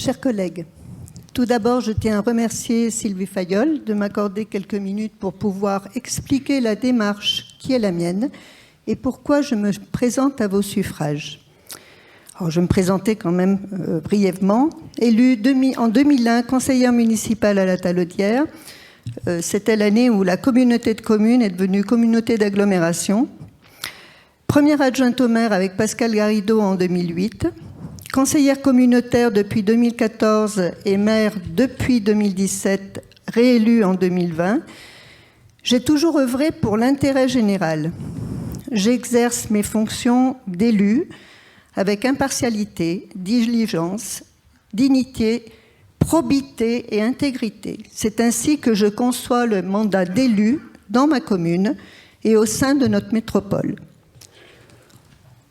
Chers collègues, tout d'abord, je tiens à remercier Sylvie Fayolle de m'accorder quelques minutes pour pouvoir expliquer la démarche qui est la mienne et pourquoi je me présente à vos suffrages. Alors, je vais me présenter quand même brièvement. Élue en 2001 conseillère municipale à la Talaudière, c'était l'année où la communauté de communes est devenue communauté d'agglomération. Première adjointe au maire avec Pascal Garrido en 2008. Conseillère communautaire depuis 2014 et maire depuis 2017, réélue en 2020, j'ai toujours œuvré pour l'intérêt général. J'exerce mes fonctions d'élu avec impartialité, diligence, dignité, probité et intégrité. C'est ainsi que je conçois le mandat d'élu dans ma commune et au sein de notre métropole.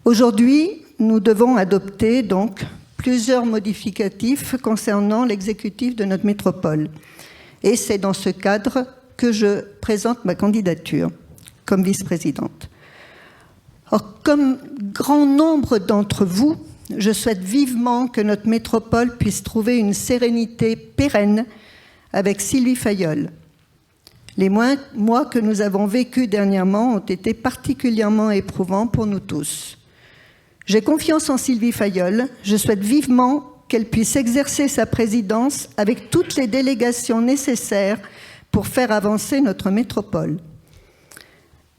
Aujourd'hui, nous devons adopter donc plusieurs modificatifs concernant l'exécutif de notre métropole. Et c'est dans ce cadre que je présente ma candidature comme vice-présidente. Or, comme grand nombre d'entre vous, je souhaite vivement que notre métropole puisse trouver une sérénité pérenne avec Sylvie Fayolle. Les mois que nous avons vécus dernièrement ont été particulièrement éprouvants pour nous tous. J'ai confiance en Sylvie Fayolle. Je souhaite vivement qu'elle puisse exercer sa présidence avec toutes les délégations nécessaires pour faire avancer notre métropole.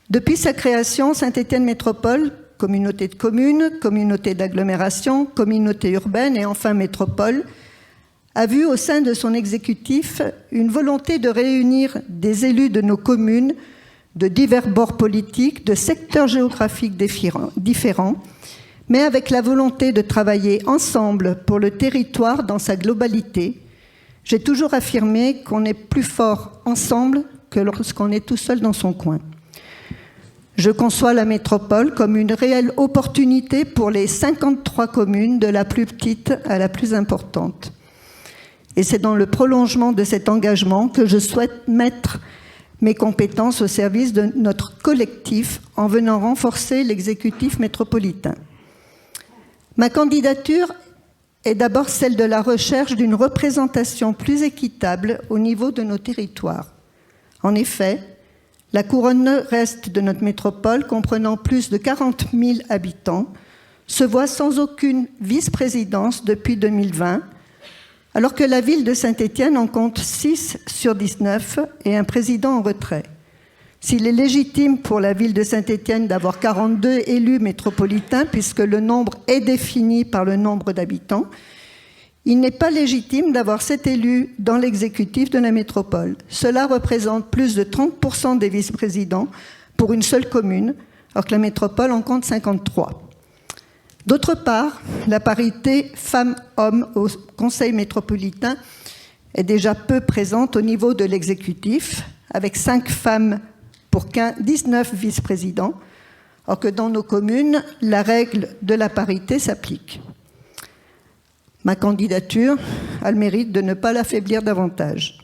Depuis sa création, Saint-Étienne Métropole, communauté de communes, communauté d'agglomération, communauté urbaine et enfin métropole, a vu au sein de son exécutif une volonté de réunir des élus de nos communes de divers bords politiques, de secteurs géographiques différents, mais avec la volonté de travailler ensemble pour le territoire dans sa globalité. J'ai toujours affirmé qu'on est plus fort ensemble que lorsqu'on est tout seul dans son coin. Je conçois la métropole comme une réelle opportunité pour les 53 communes, de la plus petite à la plus importante. Et c'est dans le prolongement de cet engagement que je souhaite mettre mes compétences au service de notre collectif en venant renforcer l'exécutif métropolitain. Ma candidature est d'abord celle de la recherche d'une représentation plus équitable au niveau de nos territoires. En effet, la couronne reste de notre métropole, comprenant plus de 40 000 habitants, se voit sans aucune vice-présidence depuis 2020, alors que la ville de Saint-Étienne en compte 6 sur 19 et un président en retrait. S'il est légitime pour la ville de Saint-Étienne d'avoir 42 élus métropolitains, puisque le nombre est défini par le nombre d'habitants, il n'est pas légitime d'avoir 7 élus dans l'exécutif de la métropole. Cela représente plus de 30% des vice-présidents pour une seule commune, alors que la métropole en compte 53. D'autre part, la parité femmes-hommes au conseil métropolitain est déjà peu présente au niveau de l'exécutif, avec 5 femmes pour 19 vice-présidents, alors que dans nos communes, la règle de la parité s'applique. Ma candidature a le mérite de ne pas l'affaiblir davantage.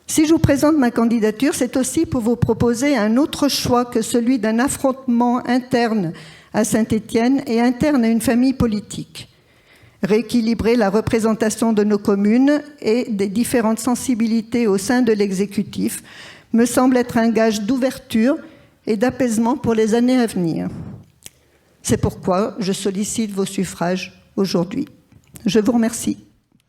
Si je vous présente ma candidature, c'est aussi pour vous proposer un autre choix que celui d'un affrontement interne à Saint-Étienne et interne à une famille politique. Rééquilibrer la représentation de nos communes et des différentes sensibilités au sein de l'exécutif me semble être un gage d'ouverture et d'apaisement pour les années à venir. C'est pourquoi je sollicite vos suffrages aujourd'hui. Je vous remercie.